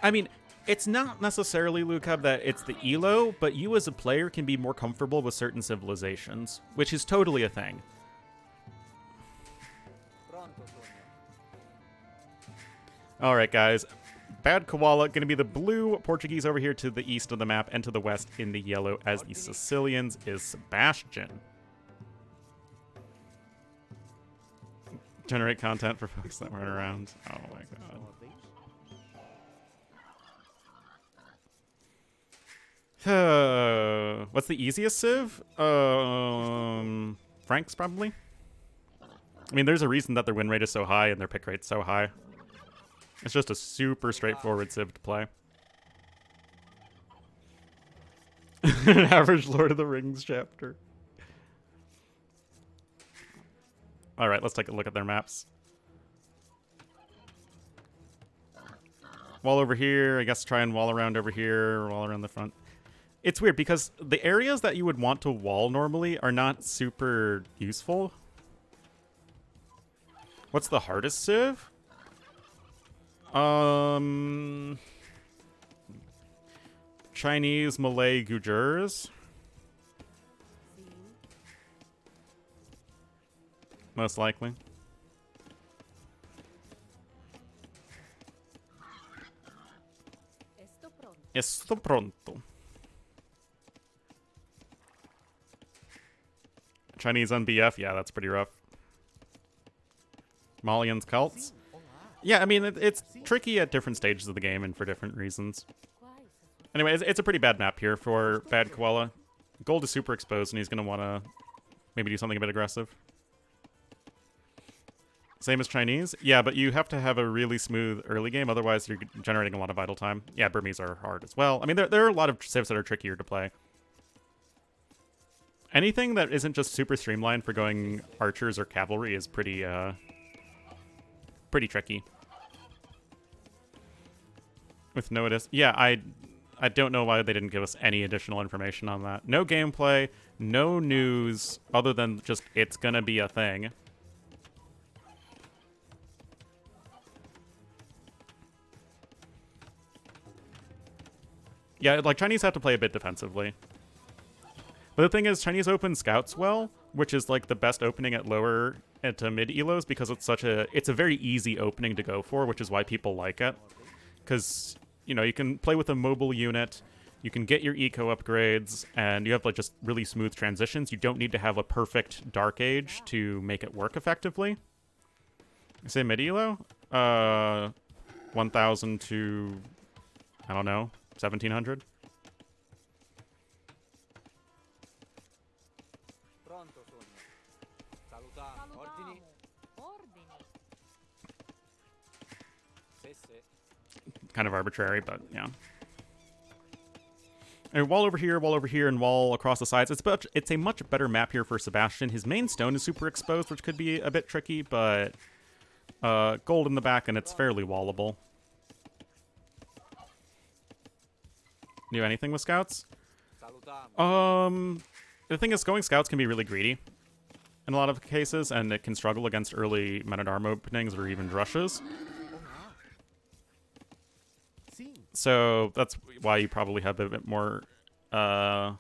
I mean, it's not necessarily, Lucab, that it's the elo, but you as a player can be more comfortable with certain civilizations, which is totally a thing. Alright, guys. Bad Koala, going to be the blue Portuguese over here to the east of the map, and to the west in the yellow as the Sicilians is Sebastian. Generate content for folks that weren't around. Oh my god. What's the easiest civ? Franks, probably. I mean, there's a reason that their win rate is so high and their pick rate's so high. It's just a super straightforward civ to play. An average Lord of the Rings chapter. Alright, let's take a look at their maps. Wall over here, I guess try and wall around over here, wall around the front. It's weird because the areas that you would want to wall normally are not super useful. What's the hardest civ? Chinese, Malay, Gujars. Most likely. Esto pronto. Chinese on BF, yeah, that's pretty rough. Malians, cults. Yeah, I mean, it's tricky at different stages of the game and for different reasons. Anyway, it's a pretty bad map here for Bad Koala. Gold is super exposed, and he's going to want to maybe do something a bit aggressive. Same as Chinese? Yeah, but you have to have a really smooth early game, otherwise you're generating a lot of idle time. Yeah, Burmese are hard as well. I mean, there are a lot of civs that are trickier to play. Anything that isn't just super streamlined for going archers or cavalry is pretty tricky. With no yeah, I don't know why they didn't give us any additional information on that. No gameplay, no news, other than just it's gonna be a thing. Yeah, like, Chinese have to play a bit defensively. But the thing is, Chinese open scouts well, which is, like, the best opening at lower to mid elos, because it's a very easy opening to go for, which is why people like it. Because, you know, you can play with a mobile unit, you can get your eco upgrades, and you have, like, just really smooth transitions. You don't need to have a perfect Dark Age to make it work effectively. I say mid elo? 1,000 to, I don't know, 1,700? Kind of arbitrary, but yeah. And wall over here, and wall across the sides. It's a much better map here for Sebastian. His main stone is super exposed, which could be a bit tricky, but gold in the back, and it's fairly wallable. Do anything with scouts? The thing is, going scouts can be really greedy in a lot of cases, and it can struggle against early men-at-arm openings or even rushes. So that's why you probably have a bit more find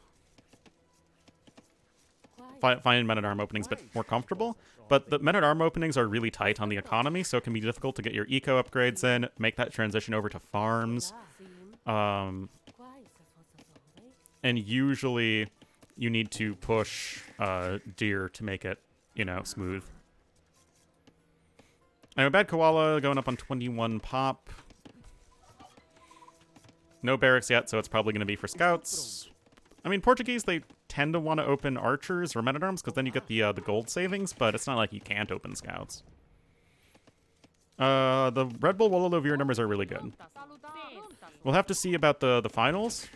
men-at-arm openings a bit more comfortable. But the men-at-arm openings are really tight on the economy, so it can be difficult to get your eco upgrades in, make that transition over to farms. And usually you need to push deer to make it, you know, smooth. Anyway, Bad Koala going up on 21 pop. No barracks yet, so it's probably going to be for scouts. I mean, Portuguese, they tend to want to open archers or men-at-arms, because then you get the gold savings, but it's not like you can't open scouts. The Red Bull Wololo viewer numbers are really good. We'll have to see about the finals,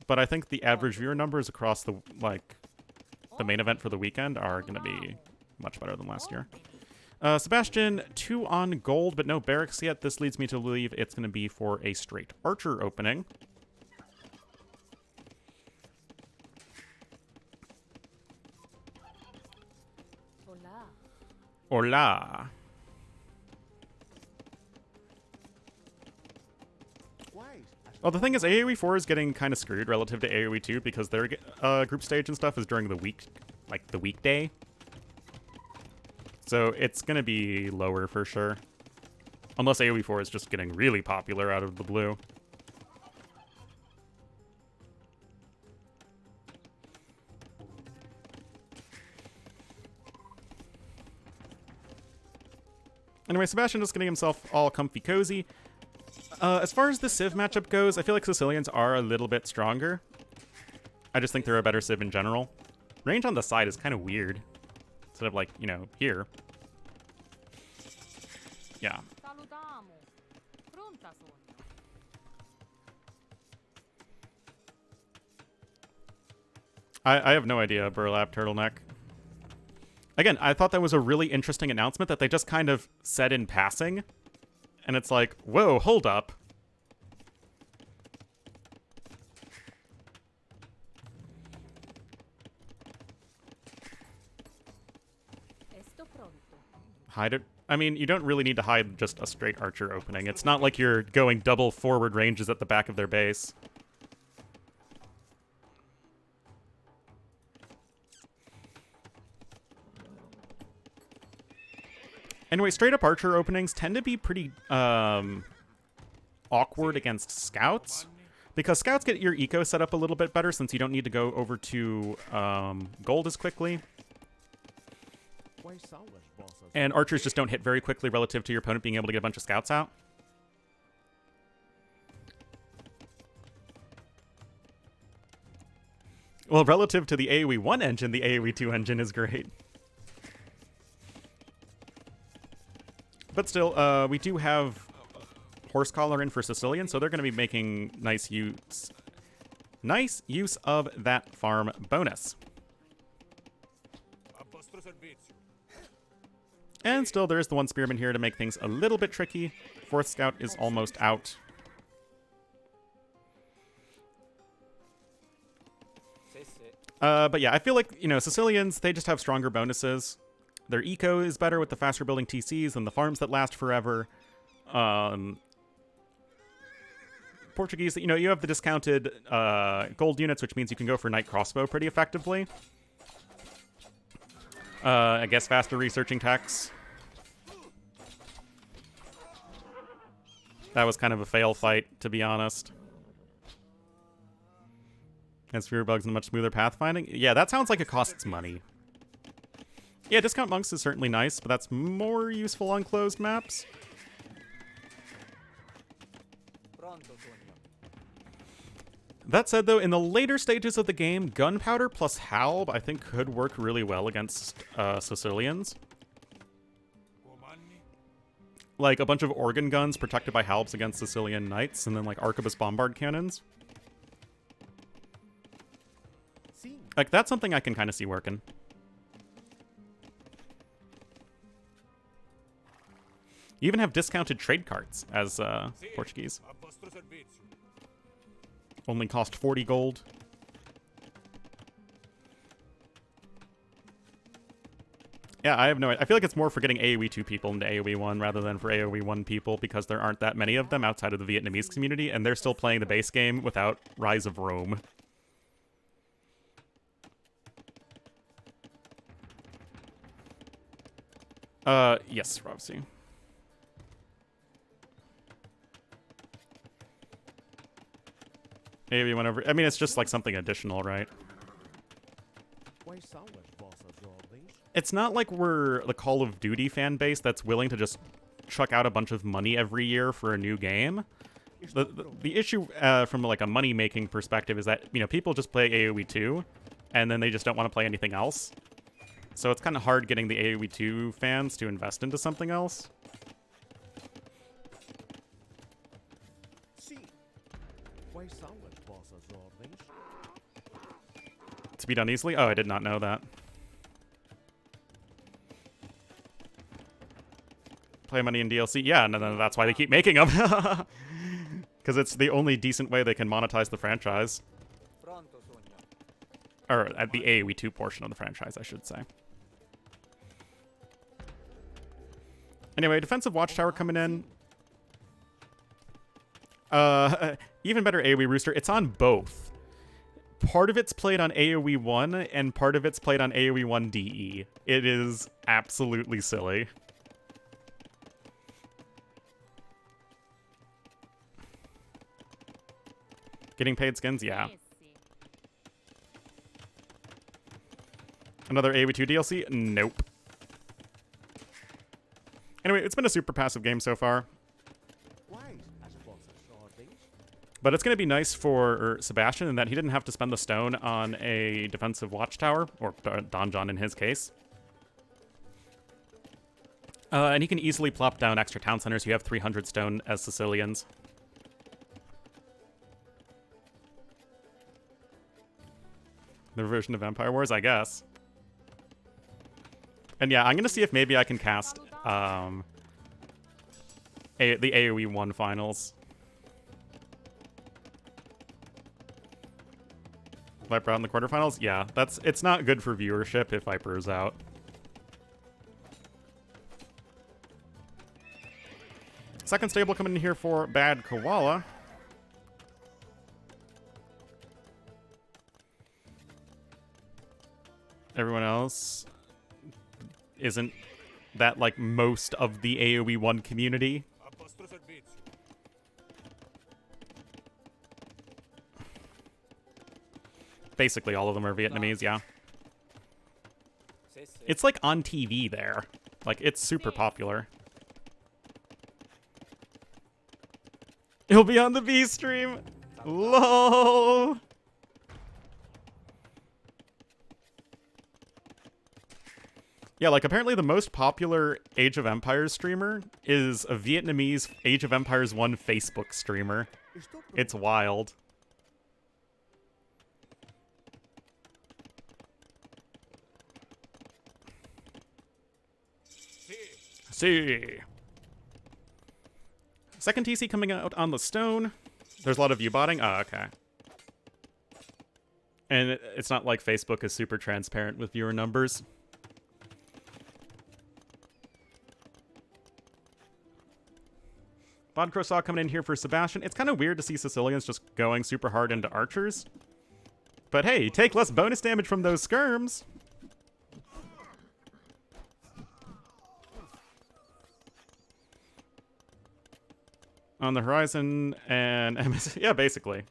but I think the average viewer numbers across the main event for the weekend are going to be much better than last year. Sebastian, 2 on gold, but no barracks yet. This leads me to believe it's going to be for a straight archer opening. Hola. Well, the thing is, AoE 4 is getting kind of screwed relative to AoE 2 because their group stage and stuff is during the week, like the weekday. So it's going to be lower for sure. Unless AoE 4 is just getting really popular out of the blue. Anyway, Sebastian just getting himself all comfy cozy. As far as the Civ matchup goes, I feel like Sicilians are a little bit stronger. I just think they're a better Civ in general. Range on the side is kind of weird. Instead of like, you know, here. Yeah. I have no idea, Burlap Turtleneck. Again, I thought that was a really interesting announcement that they just kind of said in passing. And it's like, whoa, hold up. Hide it. I mean, you don't really need to hide just a straight archer opening. It's not like you're going double forward ranges at the back of their base. Anyway, straight-up archer openings tend to be pretty awkward against scouts, because scouts get your eco set up a little bit better since you don't need to go over to gold as quickly. And archers just don't hit very quickly relative to your opponent being able to get a bunch of scouts out. Well, relative to the AoE 1 engine, the AoE 2 engine is great. But still, we do have horse collar in for Sicilian, so they're going to be making nice use of that farm bonus. And still, there is the one spearman here to make things a little bit tricky. Fourth scout is almost out. But yeah, I feel like, you know, Sicilians, they just have stronger bonuses. Their eco is better with the faster building TCs and the farms that last forever. Portuguese, you know, you have the discounted gold units, which means you can go for Knight Crossbow pretty effectively. I guess faster researching techs. That was kind of a fail fight, to be honest. And Sphere Bugs and much smoother pathfinding. Yeah, that sounds like it costs money. Yeah, discount monks is certainly nice, but that's more useful on closed maps. That said, though, in the later stages of the game, gunpowder plus halb, I think, could work really well against Sicilians. Like a bunch of organ guns protected by halbs against Sicilian knights, and then like arquebus bombard cannons. Like, that's something I can kind of see working. You even have discounted trade carts as Portuguese. Only cost 40 gold. Yeah, I have no idea. I feel like it's more for getting AoE 2 people into AoE 1 rather than for AoE 1 people because there aren't that many of them outside of the Vietnamese community, and they're still playing the base game without Rise of Rome. Yes, Robsy. AoE went over. I mean, it's just like something additional, right? It's not like we're the Call of Duty fan base that's willing to just chuck out a bunch of money every year for a new game. The issue from like a money-making perspective is that, you know, people just play AoE 2, and then they just don't want to play anything else. So it's kind of hard getting the AoE 2 fans to invest into something else. To be done easily? Oh, I did not know that. Play money in DLC? Yeah, no, that's why they keep making them. Because it's the only decent way they can monetize the franchise. Or at the AoE 2 portion of the franchise, I should say. Anyway, defensive watchtower coming in. Even better AoE Rooster. It's on both. Part of it's played on AoE 1, and part of it's played on AoE 1 DE. It is absolutely silly. Getting paid skins? Yeah. Another AoE 2 DLC? Nope. Anyway, it's been a super passive game so far. But it's going to be nice for Sebastian in that he didn't have to spend the stone on a defensive watchtower, or donjon in his case. And he can easily plop down extra town centers. You have 300 stone as Sicilians. Their version of Empire Wars, I guess. And yeah, I'm going to see if maybe I can cast the AoE 1 finals. Viper out in the quarterfinals? Yeah, it's not good for viewership if Viper is out. Second stable coming in here for Bad Koala. Everyone else isn't that like most of the AoE 1 community. Basically all of them are Vietnamese, yeah. It's like on TV there. Like, it's super popular. It'll be on the B stream. LOL. Yeah, like, apparently the most popular Age of Empires streamer is a Vietnamese Age of Empires 1 Facebook streamer. It's wild. See. Second TC coming out on the stone. There's a lot of view botting. Oh, okay. And it's not like Facebook is super transparent with viewer numbers. Vodcrow Saw coming in here for Sebastian. It's kind of weird to see Sicilians just going super hard into archers. But hey, take less bonus damage from those skirms. On the horizon, and yeah, basically.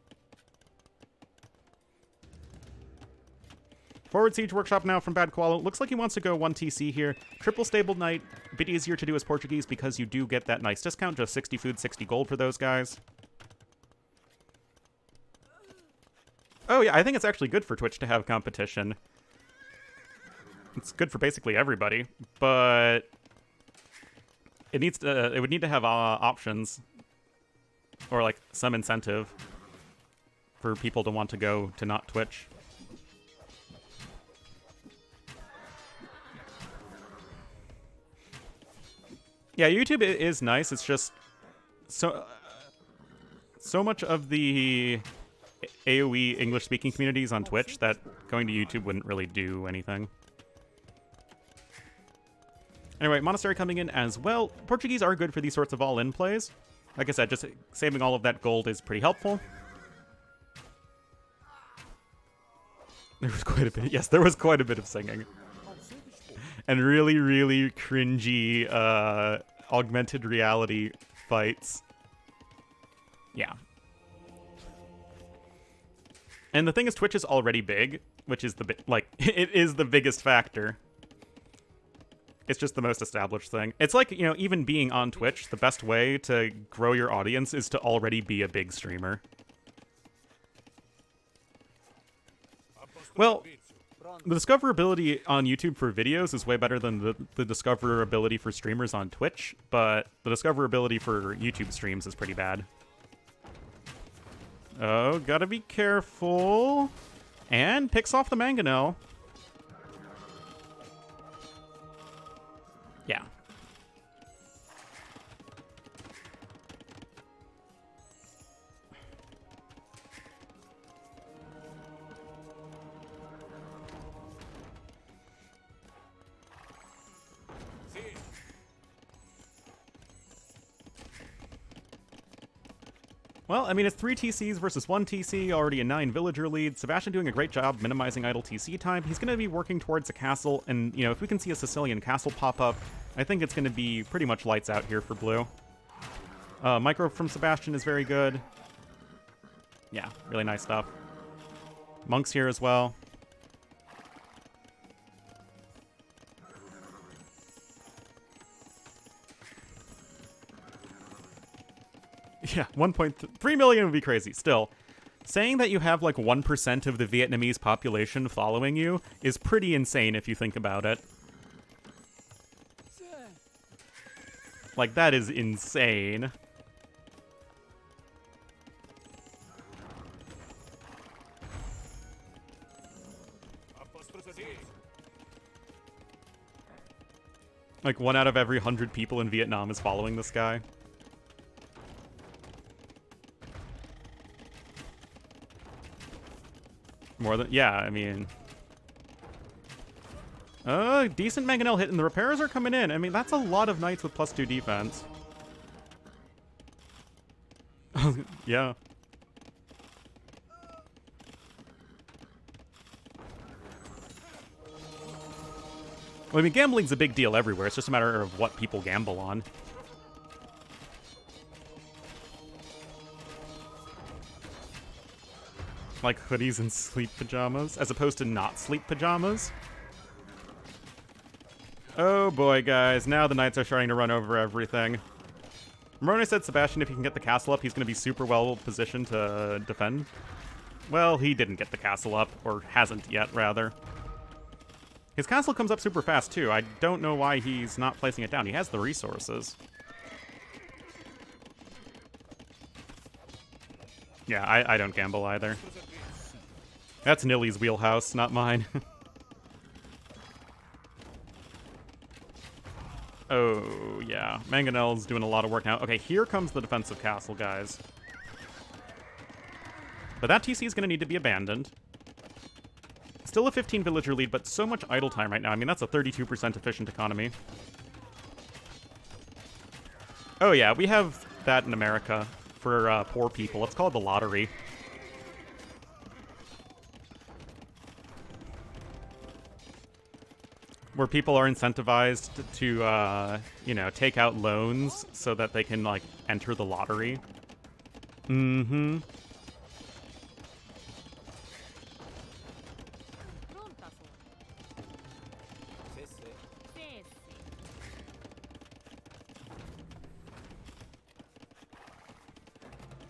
Forward Siege Workshop now from Bad Koala. Looks like he wants to go 1 TC here. Triple Stable Knight, a bit easier to do as Portuguese because you do get that nice discount, just 60 food, 60 gold for those guys. Oh yeah, I think it's actually good for Twitch to have competition. It's good for basically everybody, but it needs to, it would need to have options. Or, like, some incentive for people to want to go to not Twitch. Yeah, YouTube is nice. It's just so much of the AoE English-speaking communities on Twitch that going to YouTube wouldn't really do anything. Anyway, Monastery coming in as well. Portuguese are good for these sorts of all-in plays. Like I said, just saving all of that gold is pretty helpful. There was quite a bit. Yes, there was quite a bit of singing. And really, really cringy augmented reality fights. Yeah. And the thing is, Twitch is already big, which is it is the biggest factor. It's just the most established thing. It's like, you know, even being on Twitch, the best way to grow your audience is to already be a big streamer. Well, the discoverability on YouTube for videos is way better than the discoverability for streamers on Twitch, but the discoverability for YouTube streams is pretty bad. Oh, gotta be careful. And picks off the mangonel. Yeah. Well, I mean, it's 3 TCs versus 1 TC, already a 9 villager lead. Sebastian doing a great job minimizing idle TC time. He's going to be working towards a castle, and, you know, if we can see a Sicilian castle pop up, I think it's going to be pretty much lights out here for blue. Micro from Sebastian is very good. Yeah, really nice stuff. Monks here as well. Yeah, 1.3 million would be crazy. Still, saying that you have like 1% of the Vietnamese population following you is pretty insane if you think about it. Like, that is insane. Like, 1 out of every 100 people in Vietnam is following this guy. More than, yeah, I mean... decent mangonel hit, and the repairs are coming in. I mean, that's a lot of knights with +2 defense. Yeah. Well, I mean, gambling's a big deal everywhere. It's just a matter of what people gamble on. Like hoodies and sleep pajamas, as opposed to not sleep pajamas. Oh boy, guys, now the knights are starting to run over everything. Remember when I said Sebastian, if he can get the castle up, he's going to be super well positioned to defend? Well, he didn't get the castle up, or hasn't yet, rather. His castle comes up super fast, too. I don't know why he's not placing it down. He has the resources. Yeah, I don't gamble either. That's Nilly's wheelhouse, not mine. Oh, yeah. Mangonel's doing a lot of work now. Okay, here comes the defensive castle, guys. But that TC is going to need to be abandoned. Still a 15 villager lead, but so much idle time right now. I mean, that's a 32% efficient economy. Oh, yeah, we have that in America for poor people. Let's call it the lottery. Where people are incentivized to, you know, take out loans so that they can, like, enter the lottery. Mm-hmm.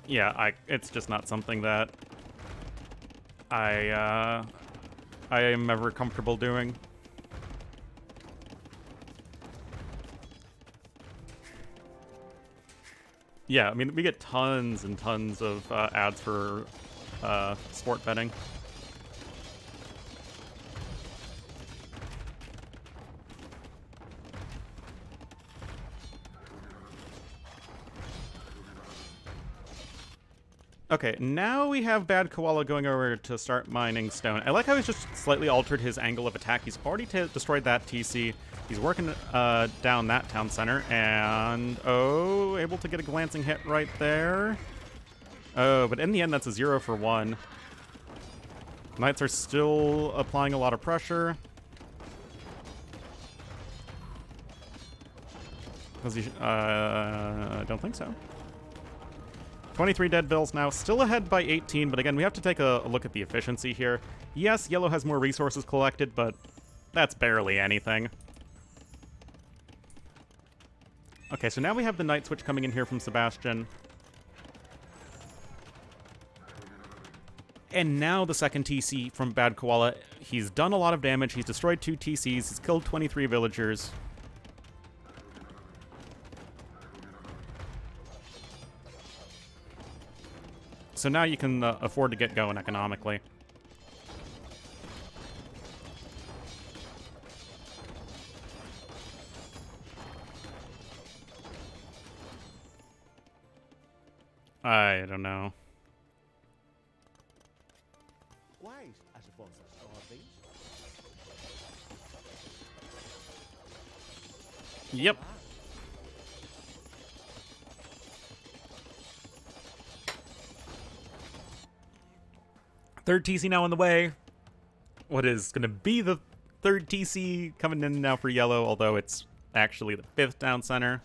Yeah, it's just not something that I am ever comfortable doing. Yeah, I mean, we get tons and tons of ads for sport betting. Okay, now we have Bad Koala going over to start mining stone. I like how he's just slightly altered his angle of attack. He's already destroyed that TC. He's working down that town center, and oh, able to get a glancing hit right there. Oh, but in the end, that's a 0 for 1. Knights are still applying a lot of pressure. I don't think so. 23 dead bills now, still ahead by 18, but again, we have to take a look at the efficiency here. Yes, yellow has more resources collected, but that's barely anything. Okay, so now we have the Night Switch coming in here from Sebastian. And now the second TC from Bad Koala. He's done a lot of damage, he's destroyed 2 TCs, he's killed 23 villagers. So now you can afford to get going economically. I don't know. Yep. Third TC now on the way. What is going to be the third TC coming in now for yellow, although it's actually the 5th down center.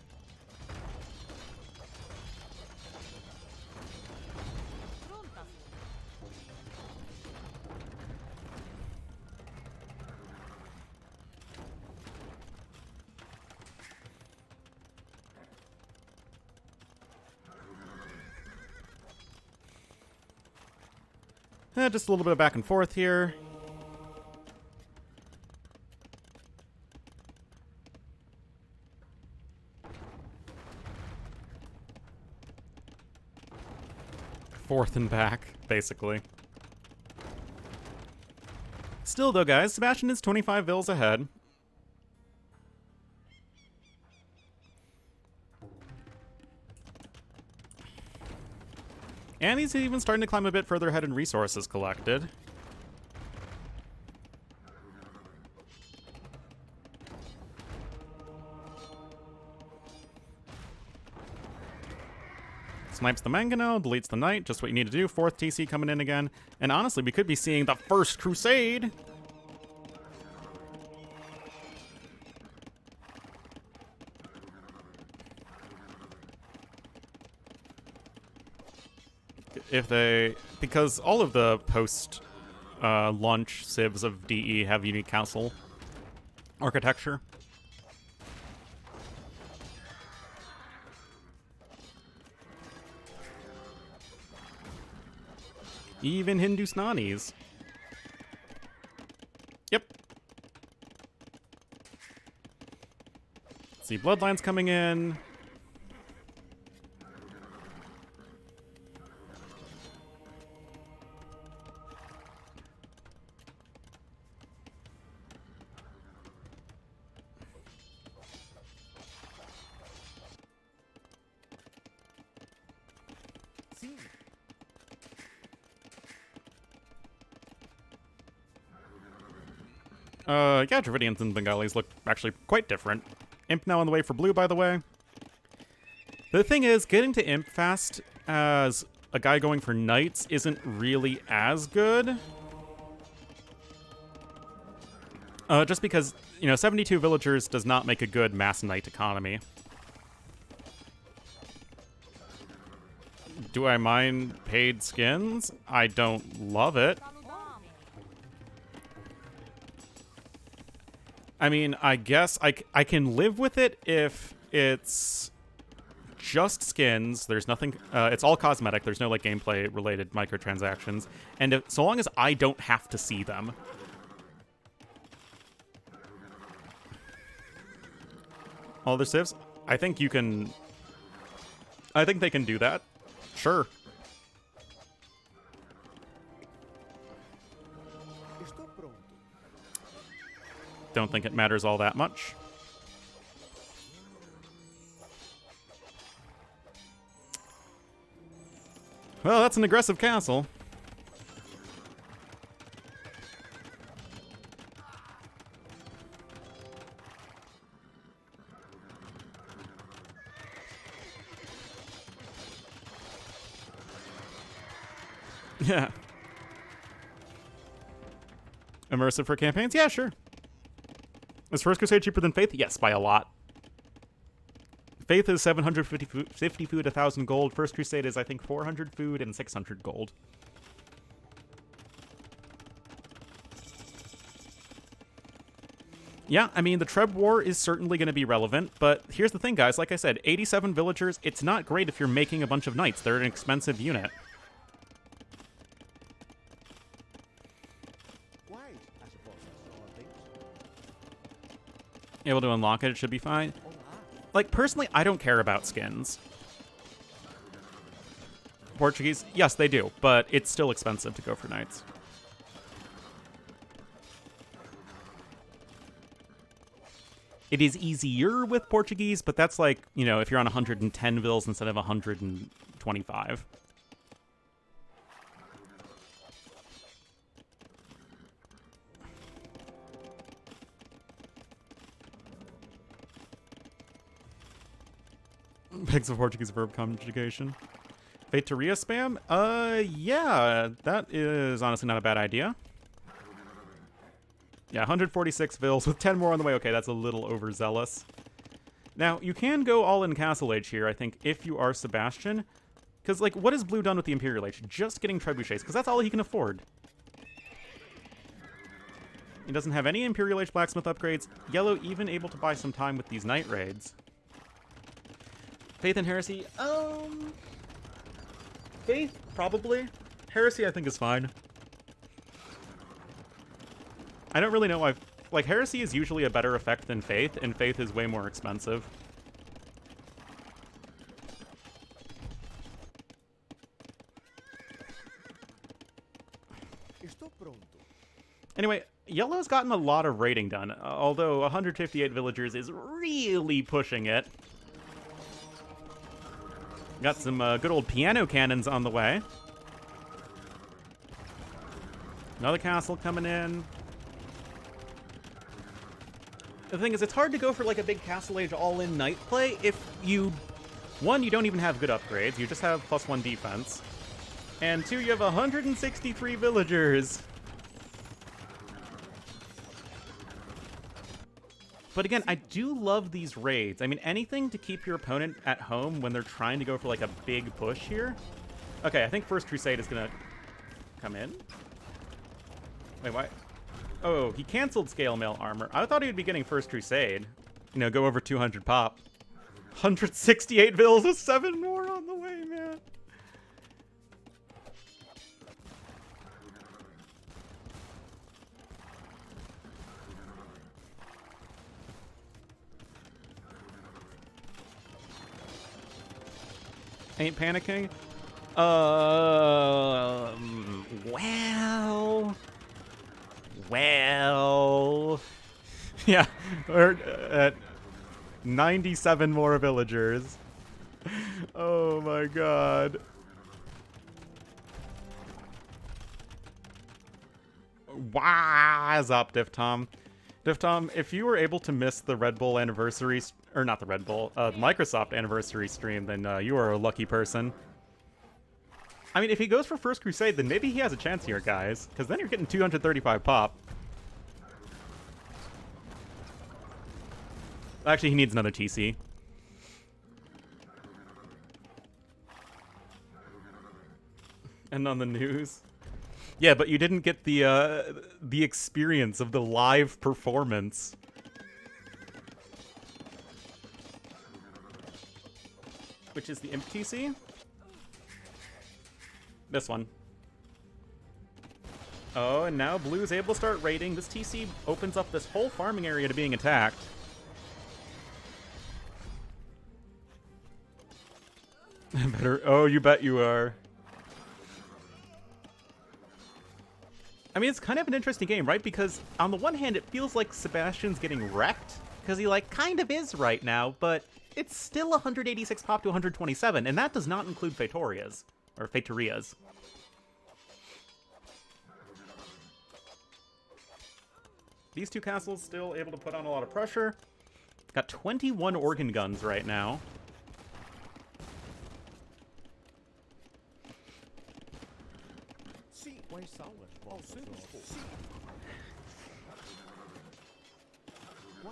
Just a little bit of back and forth here. Forth and back, basically. Still, though, guys, Sebastian is 25 vils ahead. And he's even starting to climb a bit further ahead in resources collected. Snipes the Mangonel, deletes the Knight, just what you need to do. 4th TC coming in again. And honestly, we could be seeing the first Crusade! Because all of the post launch civs of DE have unique castle architecture. Even Hindustanis. Yep. See, Bloodlines coming in. Yeah, Dravidians and Bengalis look actually quite different. Imp now on the way for blue, by the way. The thing is, getting to Imp fast as a guy going for Knights isn't really as good. Just because, 72 villagers does not make a good mass Knight economy. Do I mind paid skins? I don't love it. I mean, I guess I can live with it if it's just skins. There's nothing, it's all cosmetic. There's no, like, gameplay-related microtransactions. And so long as I don't have to see them. All the civs? I think they can do that. Sure. Don't think it matters all that much. Well, that's an aggressive castle. Yeah. Immersive for campaigns? Yeah, sure. Is First Crusade cheaper than Faith? Yes, by a lot. Faith is 750 food, 1,000 gold. First Crusade is, I think, 400 food and 600 gold. Yeah, I mean, the Treb War is certainly going to be relevant, but here's the thing, guys. Like I said, 87 villagers, it's not great if you're making a bunch of knights. They're an expensive unit. Able to unlock it, it should be fine. Like, personally, I don't care about skins. Portuguese, yes, they do, but it's still expensive to go for knights. It is easier with Portuguese, but that's like, if you're on 110 vils instead of 125. Pigs of Portuguese verb conjugation. Feitoria spam? Yeah, that is honestly not a bad idea. Yeah, 146 vills with 10 more on the way. Okay, that's a little overzealous. Now, you can go all in Castle Age here, I think, if you are Sebastian. Because, like, what has Blue done with the Imperial Age? Just getting trebuchets, because that's all he can afford. He doesn't have any Imperial Age blacksmith upgrades. Yellow even able to buy some time with these night raids. Faith and Heresy? Faith, probably. Heresy, I think, is fine. I don't really know why... Like, Heresy is usually a better effect than Faith, and Faith is way more expensive. Anyway, Yellow's gotten a lot of raiding done, although 158 villagers is really pushing it. Got some good old piano cannons on the way. Another castle coming in. The thing is, it's hard to go for like a big Castle Age all-in night play if you... One, you don't even have good upgrades, you just have +1 defense. And two, you have 163 villagers. But again, I do love these raids. I mean, anything to keep your opponent at home when they're trying to go for like a big push here. Okay, I think First Crusade is gonna come in. Wait, why? Oh, he canceled Scale Mail Armor. I thought he would be getting First Crusade. You know, go over 200 pop. 168 vills with 7 more on the way, man. Ain't panicking? Well... Yeah, we're at 97 more villagers. Oh my god. What's up, Diftom? Diftom, if you were able to miss the Red Bull anniversary, or not the Red Bull, the Microsoft anniversary stream, then you are a lucky person. I mean, if he goes for First Crusade, then maybe he has a chance here, guys, because then you're getting 235 pop. Actually, he needs another TC. And on the news. Yeah, but you didn't get the experience of the live performance. Which is the Imp TC? This one. Oh, and now Blue's able to start raiding. This TC opens up this whole farming area to being attacked. Better. Oh, you bet you are. I mean, it's kind of an interesting game, right? Because on the one hand, it feels like Sebastian's getting wrecked, because he, like, kind of is right now, but it's still 186 pop to 127, and that does not include Feitorias. Or Feitorias. These two castles still able to put on a lot of pressure. Got 21 organ guns right now.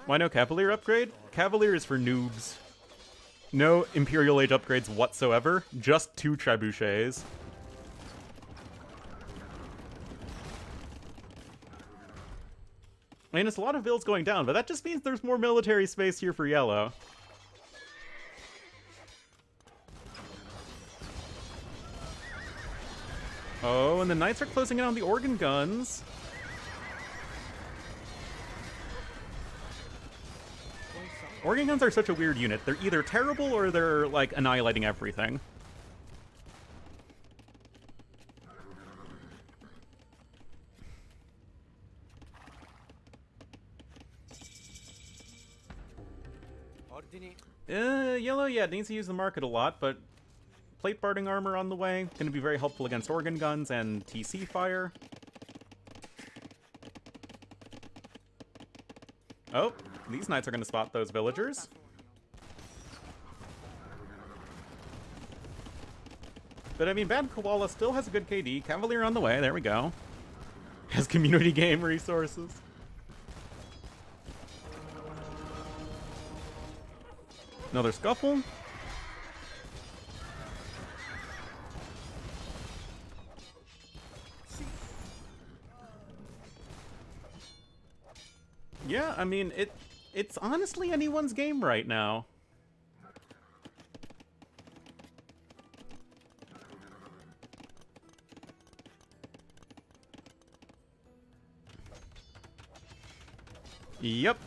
Why no Cavalier upgrade? Cavalier is for noobs. No Imperial Age upgrades whatsoever, just 2 trebuchets. I mean, it's a lot of builds going down, but that just means there's more military space here for yellow. Oh, and the knights are closing in on the organ guns. Organ guns are such a weird unit. They're either terrible or they're, like, annihilating everything. Yellow, yeah, needs to use the market a lot, but plate barding armor on the way. Going to be very helpful against organ guns and TC fire. Oh, these knights are going to spot those villagers. But I mean, Bad Koala still has a good KD. Cavalier on the way. There we go. Has community game resources. Another scuffle. Yeah, I mean, it's honestly anyone's game right now. Yep.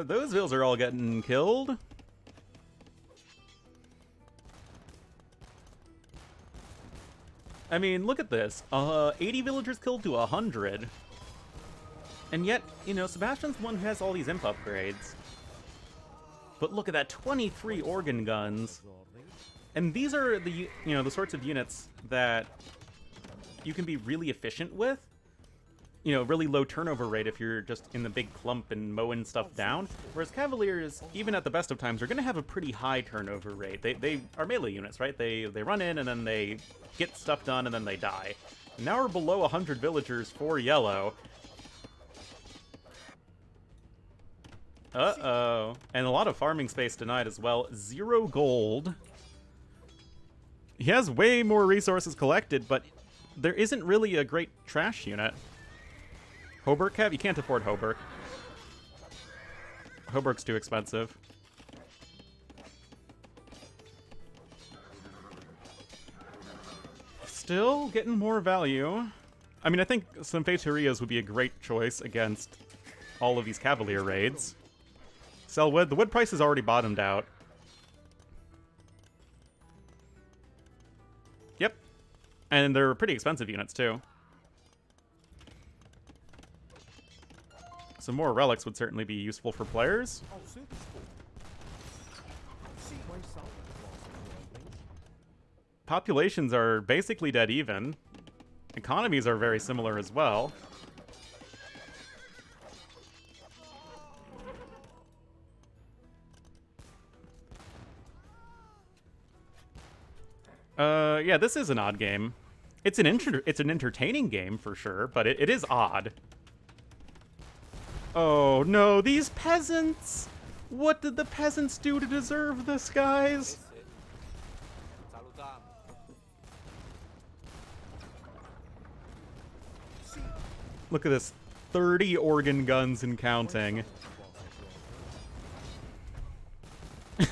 Those vills are all getting killed. I mean, look at this. 80 villagers killed to 100. And yet, you know, Sebastian's the one who has all these imp upgrades. But look at that, 23 organ guns. And these are the, you know, the sorts of units that you can be really efficient with. You know, really low turnover rate if you're just in the big clump and mowing stuff down. Whereas Cavaliers, even at the best of times, are going to have a pretty high turnover rate. They are melee units, right? They run in and then they get stuff done and then they die. Now we're below 100 villagers for yellow. Uh-oh. And a lot of farming space denied as well. 0 gold. He has way more resources collected, but there isn't really a great trash unit. Hoburg Cav? You can't afford Hoburg. Hoburg's too expensive. Still getting more value. I mean, I think some Fetorias would be a great choice against all of these Cavalier raids. Sell wood. The wood price is already bottomed out. Yep. And they're pretty expensive units, too. Some more relics would certainly be useful for players. Populations are basically dead even. Economies are very similar as well. Yeah, this is an odd game. It's an entertaining game for sure, but it is odd. Oh no, these peasants! What did the peasants do to deserve this, guys? Look at this, 30 organ guns and counting.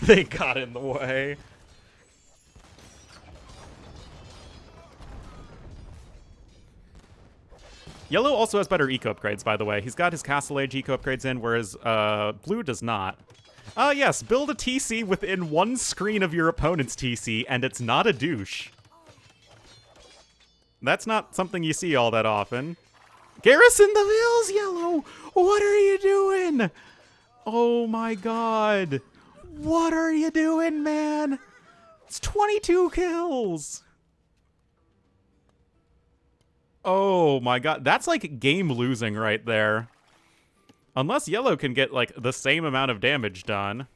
They got in the way. Yellow also has better eco upgrades, by the way. He's got his Castle Age eco upgrades in, whereas blue does not. Yes, build a TC within one screen of your opponent's TC, and it's not a douche. That's not something you see all that often. Garrison the Vills, Yellow! What are you doing? Oh my god. What are you doing, man? It's 22 kills! Oh my god, that's like game losing right there. Unless Yellow can get like the same amount of damage done.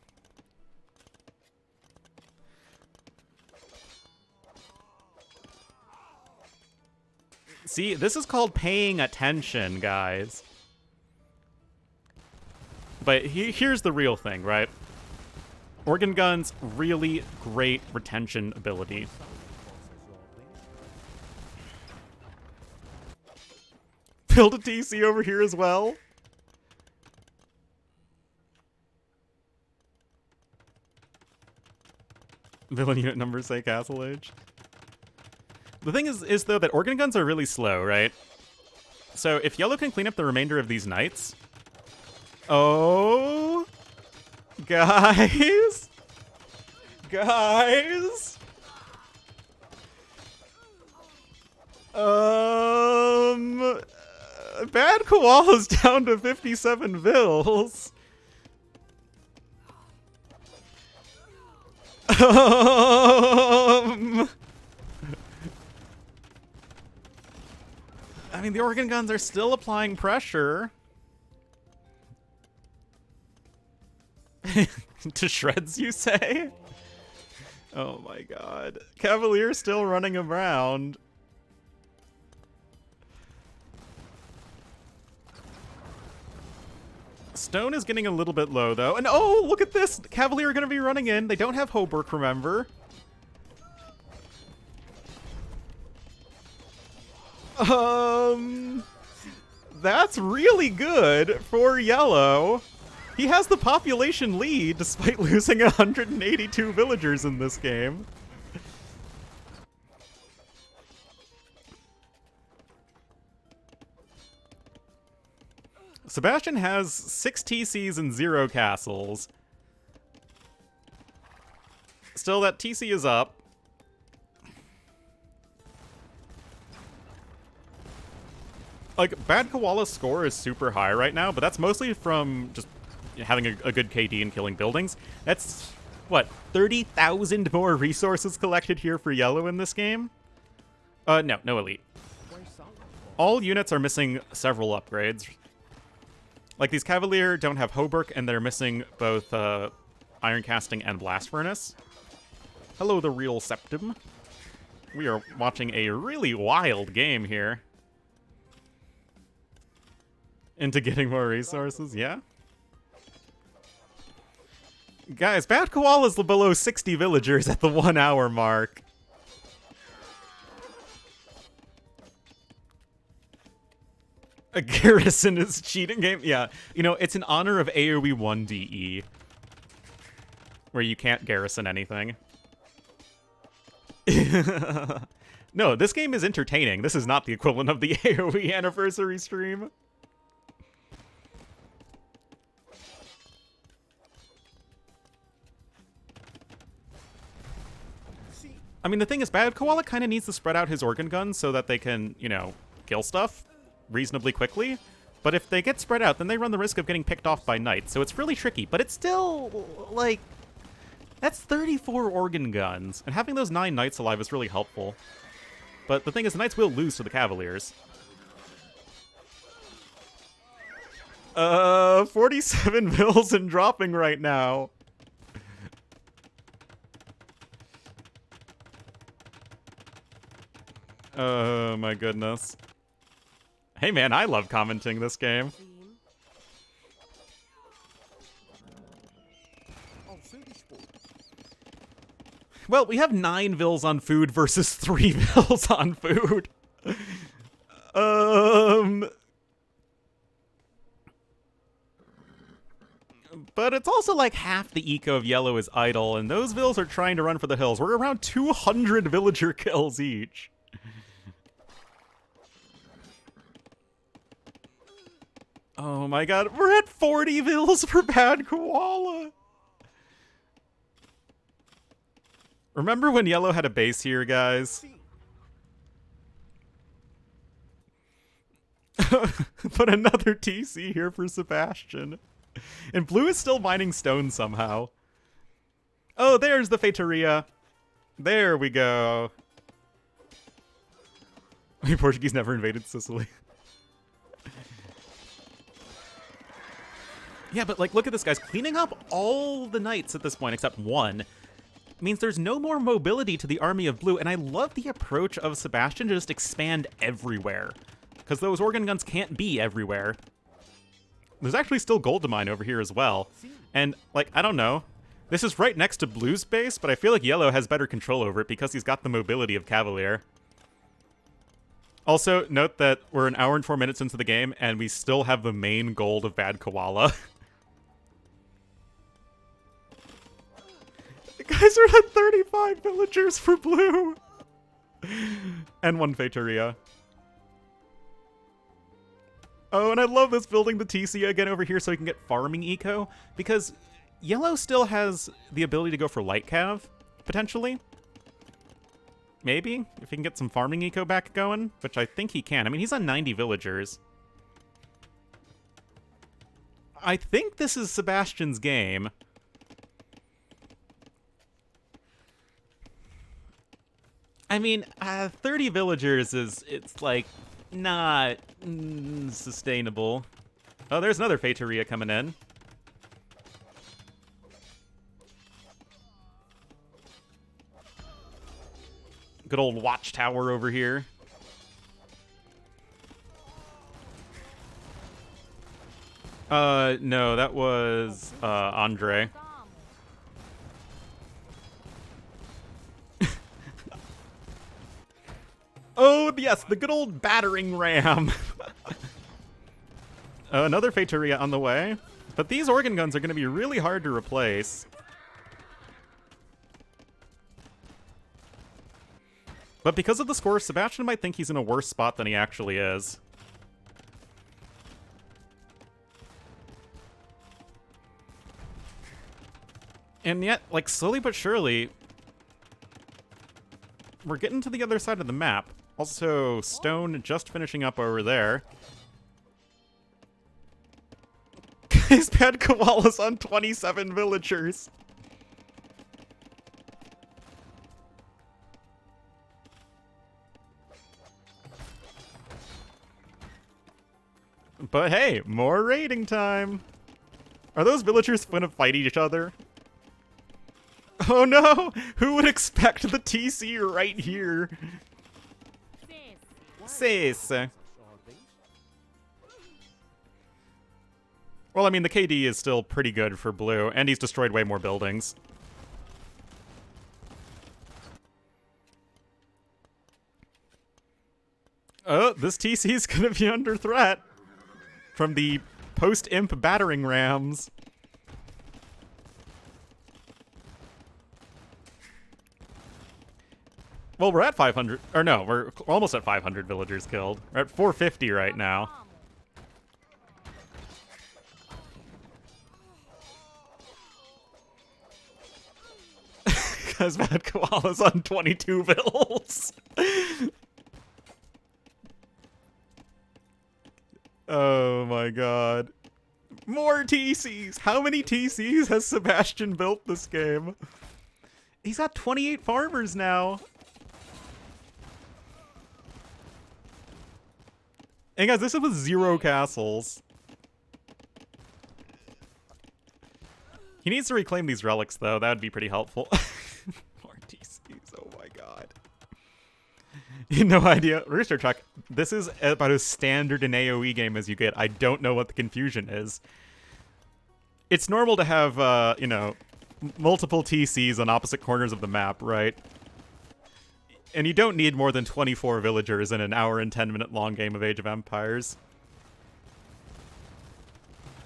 See, this is called paying attention, guys. But here's the real thing, right? Organ guns, really great retention ability. Build a TC over here as well. Villain unit numbers say Castle Age. The thing is though that organ guns are really slow, right? So if Yellow can clean up the remainder of these knights... Oh... Guys? Guys? Bad Koala's down to 57 vills. mean, the organ guns are still applying pressure. To shreds, you say? Oh my god. Cavalier still running around. Stone is getting a little bit low, though. And oh, look at this! Cavalier are going to be running in. They don't have Hoburg, remember? That's really good for yellow. He has the population lead despite losing 182 villagers in this game. Sebastian has 6 TCs and 0 castles. Still, that TC is up. Like, Bad Koala's score is super high right now, but that's mostly from just having a good KD and killing buildings. That's, what, 30,000 more resources collected here for yellow in this game? No elite. All units are missing several upgrades. Like, these Cavalier don't have Hoburg, and they're missing both Iron Casting and Blast Furnace. Hello, the real Septim. We are watching a really wild game here. Into getting more resources, yeah? Guys, Bad Koala's below 60 villagers at the 1 hour mark. A garrison is cheating game? Yeah. You know, it's in honor of AoE 1DE. Where you can't garrison anything. No, this game is entertaining. This is not the equivalent of the AoE anniversary stream. I mean, the thing is, Bad Koala kind of needs to spread out his organ guns so that they can, you know, kill stuff reasonably quickly. But if they get spread out, then they run the risk of getting picked off by knights. So it's really tricky. But it's still, like, that's 34 organ guns. And having those 9 knights alive is really helpful. But the thing is, the knights will lose to the Cavaliers. 47 mils and dropping right now. Oh my goodness. Hey man, I love commenting this game. Well, we have 9 vills on food versus 3 vills on food. But it's also like half the eco of yellow is idle, and those vills are trying to run for the hills. We're around 200 villager kills each. Oh my god, we're at 40 vills for Bad Koala! Remember when yellow had a base here, guys? But another TC here for Sebastian. And blue is still mining stone somehow. Oh, there's the Feitoria. There we go. Portuguese never invaded Sicily. Yeah, but like, look at this, guys. Cleaning up all the knights at this point, except one, means there's no more mobility to the army of blue, and I love the approach of Sebastian to just expand everywhere. Because those organ guns can't be everywhere. There's actually still gold to mine over here as well. And, like, I don't know. This is right next to blue's base, but I feel like yellow has better control over it because he's got the mobility of Cavalier. Also, note that we're an hour and 4 minutes into the game, and we still have the main gold of Bad Koala. Guys are at 35 villagers for blue! And 1 Feitoria. Oh, and I love this building the TC again over here so we can get farming eco, because yellow still has the ability to go for light cav, potentially. Maybe, if he can get some farming eco back going, which I think he can. I mean, he's on 90 villagers. I think this is Sebastian's game. I mean, 30 villagers it's like not sustainable. Oh, there's another Feitoria coming in. Good old watchtower over here. No, that was, Andre. Oh, yes, the good old battering ram. Another Feitoria on the way. But these organ guns are going to be really hard to replace. But because of the score, Sebastian might think he's in a worse spot than he actually is. And yet, like, slowly but surely, we're getting to the other side of the map. Also, Stone just finishing up over there. Guys, bad Koala's on 27 villagers. But hey, more raiding time. Are those villagers going to fight each other? Oh no! Who would expect the TC right here? Sis. Well, I mean, the KD is still pretty good for blue, and he's destroyed way more buildings. Oh, this TC is gonna be under threat from the post-imp battering rams. Well, we're at 500, or no, we're almost at 500 villagers killed. We're at 450 right now. Because Bad Koala's on 22 vills. Oh my god. More TCs! How many TCs has Sebastian built this game? He's got 28 farmers now. And guys, this is with 0 castles. He needs to reclaim these relics, though. That would be pretty helpful. More TCs, oh my god. No idea. Rooster Truck, this is about as standard an AoE game as you get. I don't know what the confusion is. It's normal to have, you know, multiple TCs on opposite corners of the map, right? And you don't need more than 24 villagers in an hour and 10-minute long game of Age of Empires.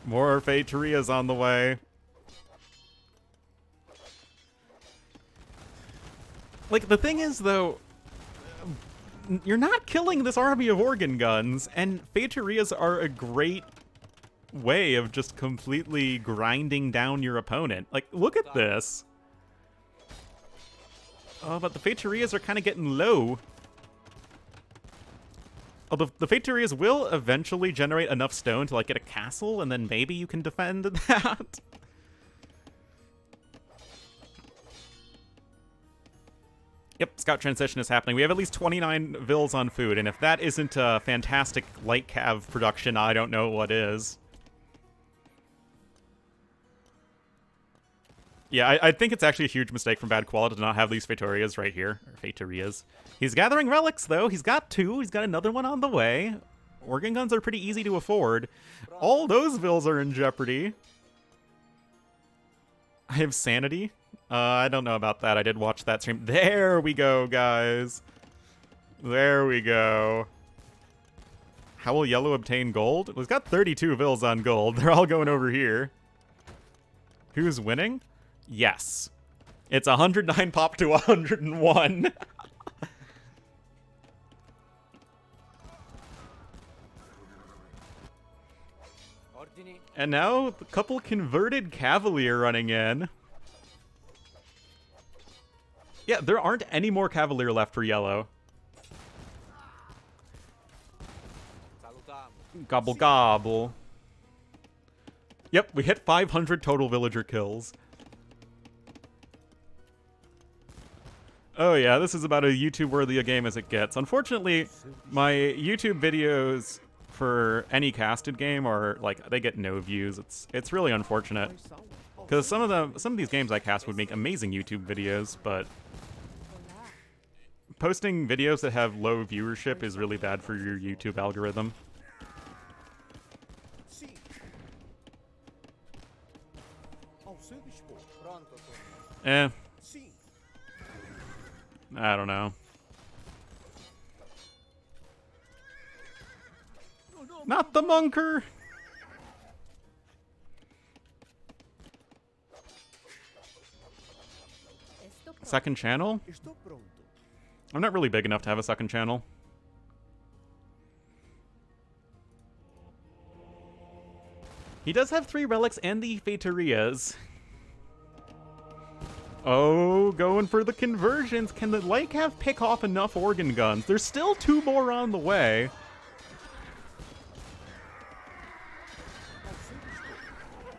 More Feitorias on the way. Like, the thing is, though, you're not killing this army of organ guns, and Feitorias are a great way of just completely grinding down your opponent. Like, look at this. Oh, but the Feitorias are kind of getting low. Oh, the Feitorias will eventually generate enough stone to, like, get a castle, and then maybe you can defend that. Yep, Scout Transition is happening. We have at least 29 vills on food, and if that isn't a fantastic light cav production, I don't know what is. Yeah, I think it's actually a huge mistake from Bad Koala to not have these Feitorias right here. Or Feitorias. He's gathering relics, though. He's got 2. He's got another one on the way. Organ guns are pretty easy to afford. All those vills are in jeopardy. I have sanity. I don't know about that. I did watch that stream. There we go, guys. There we go. How will yellow obtain gold? Well, he's got 32 vills on gold. They're all going over here. Who's winning? Yes. It's 109 pop to 101. And now, a couple converted Cavalier running in. Yeah, there aren't any more Cavalier left for yellow. Gobble gobble. Yep, we hit 500 total villager kills. Oh yeah, this is about as YouTube-worthy a game as it gets. Unfortunately, my YouTube videos for any casted game are like they get no views. It's really unfortunate because some of these games I cast would make amazing YouTube videos, but posting videos that have low viewership is really bad for your YouTube algorithm. Eh. I don't know. Not the monker! Second channel? I'm not really big enough to have a second channel. He does have 3 relics and the Feterias. Oh, going for the conversions. Can the Lycav pick off enough organ guns? There's still 2 more on the way.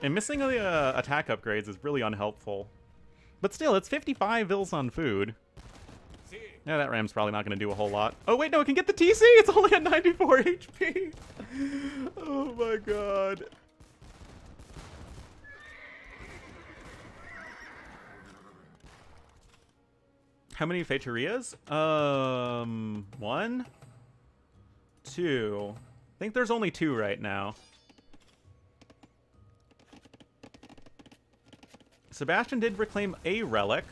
And missing the attack upgrades is really unhelpful. But still, it's 55 Vils on food. Yeah, that ram's probably not going to do a whole lot. Oh, wait, no, it can get the TC! It's only at 94 HP! Oh my god. How many Feterias? 1? 2. I think there's only 2 right now. Sebastian did reclaim a relic.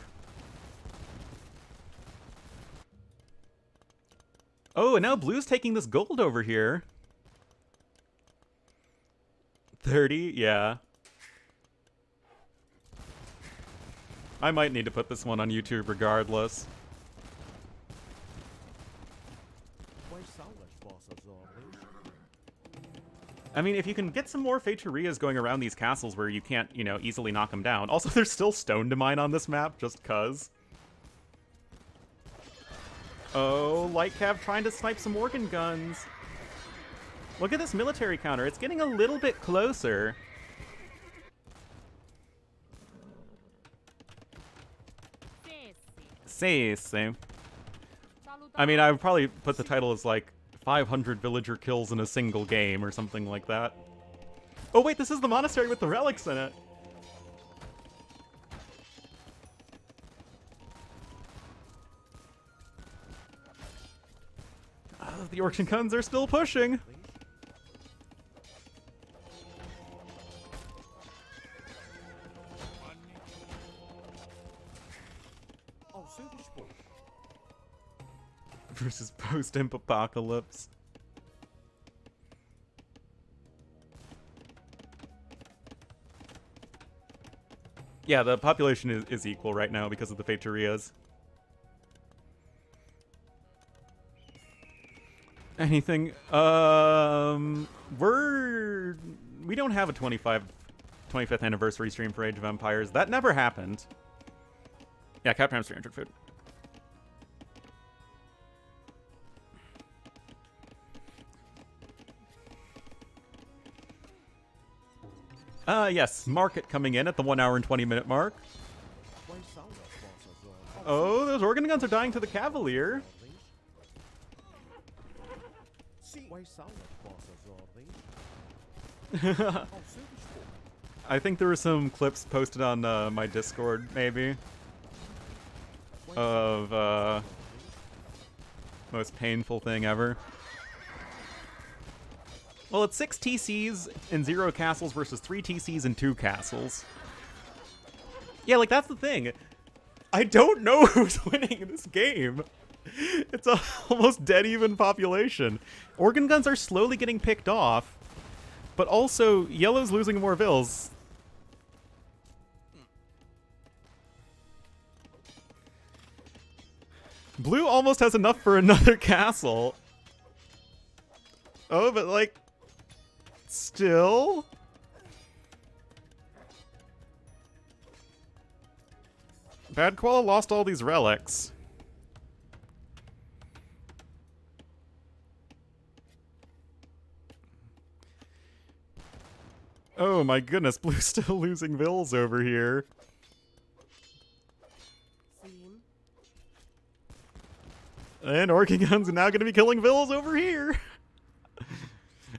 Oh, and now Blue's taking this gold over here. 30, yeah. I might need to put this one on YouTube regardless. I mean, if you can get some more Feterias going around these castles where you can't, you know, easily knock them down. Also, there's still stone to mine on this map, just cuz. Oh, Lightcav trying to snipe some organ guns. Look at this military counter. It's getting a little bit closer. Same. I mean, I would probably put the title as like 500 villager kills in a single game or something like that. Oh wait, this is the monastery with the relics in it. Oh, the organ guns are still pushing. Versus post-imp apocalypse. Yeah, the population is equal right now because of the Feterias. Anything? We don't have a 25th anniversary stream for Age of Empires. That never happened. Yeah, Captain's 300 food. Yes, market coming in at the 1 hour and 20 minute mark. Oh, those organ guns are dying to the Cavalier. I think there were some clips posted on my Discord, maybe, of most painful thing ever. Well, it's 6 TCs and 0 castles versus 3 TCs and 2 castles. Yeah, like, that's the thing. I don't know who's winning this game. It's a almost dead even population. Organ guns are slowly getting picked off, but also Yellow's losing more Vils. Blue almost has enough for another castle. Oh, but like, still? Bad Koala lost all these relics. Oh my goodness, Blue's still losing Vils over here. And Orkigun's now going to be killing vills over here.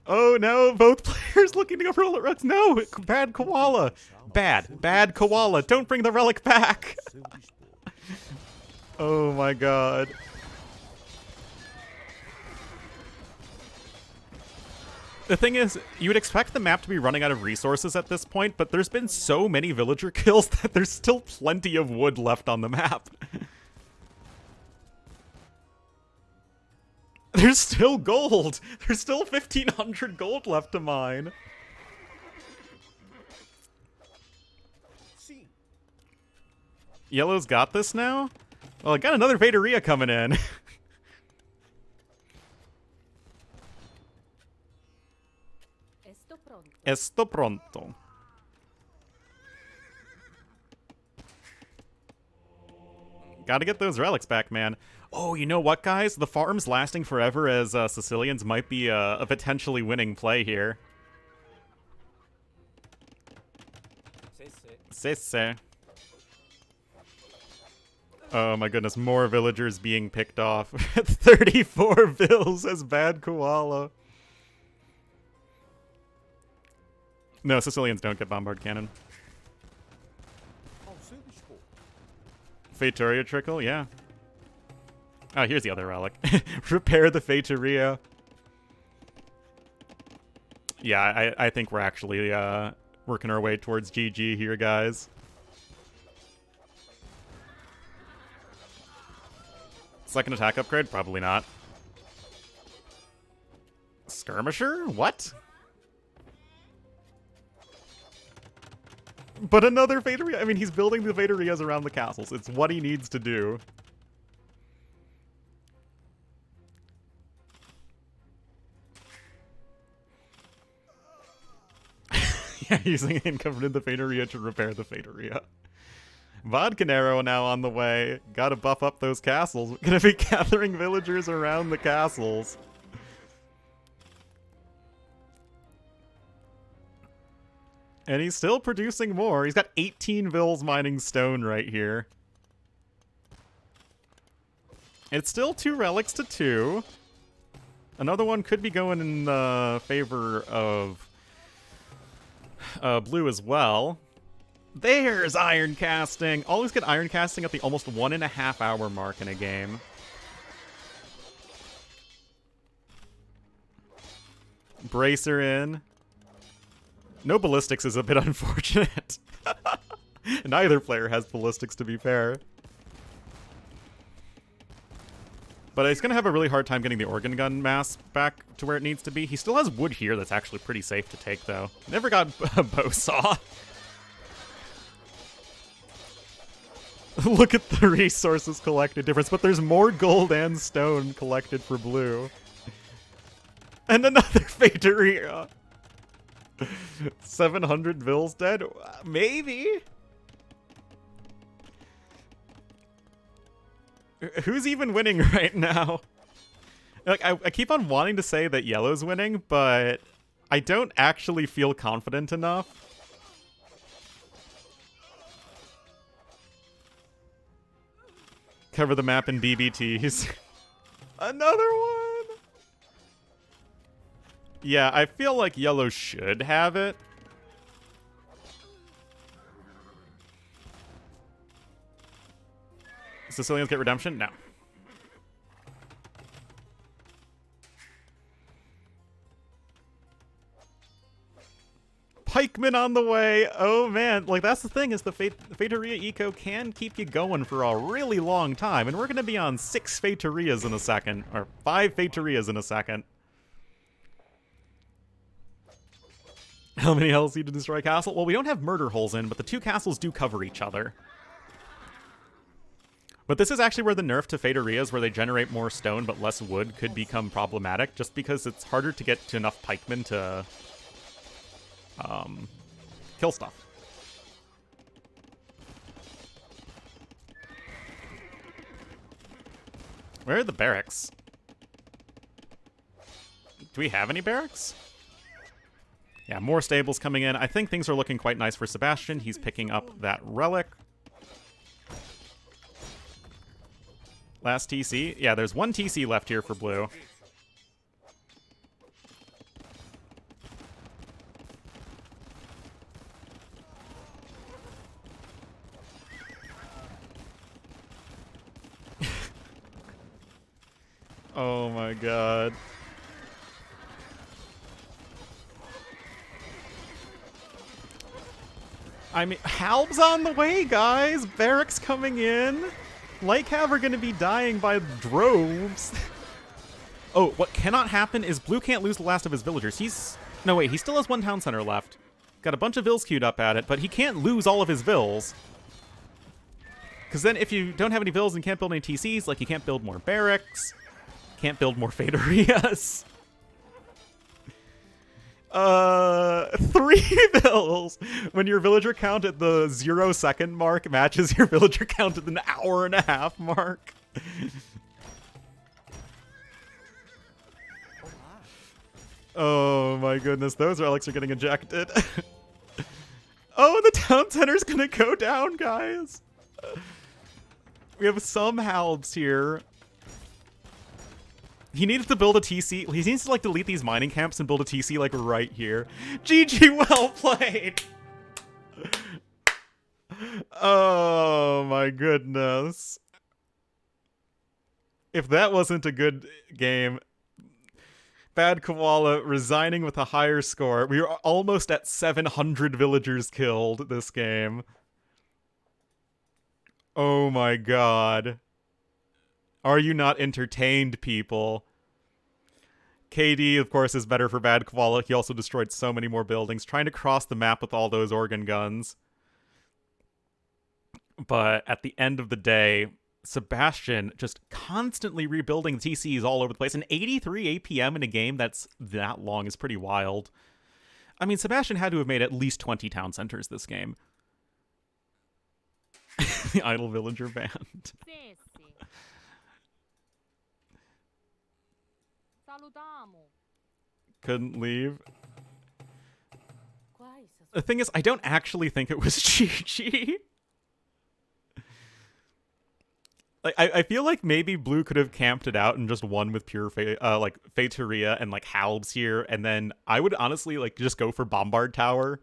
Oh no, both players looking to go for Relics. No, bad Koala. Bad Koala. Don't bring the Relic back. Oh my god. The thing is, you would expect the map to be running out of resources at this point, but there's been so many villager kills that there's still plenty of wood left on the map. There's still gold! There's still 1,500 gold left to mine. Yellow's got this now? Well, I got another Vaderia coming in. Esto pronto. Gotta get those relics back, man. Oh, you know what, guys? The farms lasting forever as Sicilians might be a potentially winning play here. Sisse. Oh my goodness, more villagers being picked off. 34 vills as bad Koala. No, Sicilians don't get bombard cannon. Feitoria trickle, yeah. Oh, here's the other relic. Repair the Feitoria. Yeah, I think we're actually working our way towards GG here, guys. Second attack upgrade? Probably not. Skirmisher? What? But another Vaderia? I mean, he's building the Vaderias around the castles. It's what he needs to do. Yeah, using income in the Vaderia to repair the Vaderia. Vodkanero now on the way. Gotta buff up those castles. Gonna be gathering villagers around the castles. And he's still producing more. He's got 18 vills mining stone right here. It's still 2 relics to 2. Another one could be going in favor of blue as well. There's iron casting. Always get iron casting at the almost 1.5 hour mark in a game. Bracer in. No ballistics is a bit unfortunate. Neither player has ballistics, to be fair. But he's going to have a really hard time getting the organ gun mass back to where it needs to be. He still has wood here that's actually pretty safe to take, though. Never got a bow saw. Look at the resources collected difference, but there's more gold and stone collected for blue. And another Feitoria. 700 vills dead? Maybe? Who's even winning right now? Like, I keep on wanting to say that yellow's winning, but I don't actually feel confident enough. Cover the map in BBTs. Another one! Yeah, I feel like yellow should have it. Sicilians get redemption? No. Pikemen on the way. Oh man, like that's the thing is the Feitoria eco can keep you going for a really long time, and we're gonna be on 6 Feitorias in a second, or 5 Feitorias in a second. How many health need to destroy a castle? Well, we don't have murder holes in, but the 2 castles do cover each other. But this is actually where the nerf to Feitorias, where they generate more stone but less wood, could become problematic, just because it's harder to get to enough pikemen to kill stuff. Where are the barracks? Do we have any barracks? Yeah, more stables coming in. I think things are looking quite nice for Sebastian. He's picking up that relic. Last TC? Yeah, there's one TC left here for blue. Oh my god. I mean, Halb's on the way, guys! Barracks coming in! Lycav are gonna be dying by droves. Oh, what cannot happen is blue can't lose the last of his villagers. No, wait, he still has one town center left. Got a bunch of vills queued up at it, but he can't lose all of his vills. Because then if you don't have any vills and can't build any TCs, like you can't build more barracks, can't build more Faderias. 3 vills when your villager count at the 0-second mark matches your villager count at the hour-and-a-half mark. Oh my goodness, those relics are getting ejected. Oh, the town center's gonna go down, guys. We have some halbs here. He needed to build a TC. He needs to, like, delete these mining camps and build a TC, like, right here. GG, well played! Oh, my goodness. If that wasn't a good game... Bad Koala resigning with a higher score. We were almost at 700 villagers killed this game. Oh my god. Are you not entertained, people? KD, of course, is better for Bad Koala. He also destroyed so many more buildings, trying to cross the map with all those organ guns. But at the end of the day, Sebastian just constantly rebuilding TCs all over the place. And 83 APM in a game that's that long is pretty wild. I mean, Sebastian had to have made at least 20 town centers this game. The Idle Villager Band. Couldn't leave. The thing is, I don't actually think it was Chi-Chi. Like, I feel like maybe blue could have camped it out and just won with pure like Fateria and like halbs here, and then I would honestly like just go for Bombard Tower.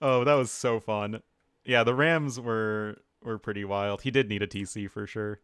Oh, that was so fun. Yeah, the Rams were pretty wild. He did need a TC for sure.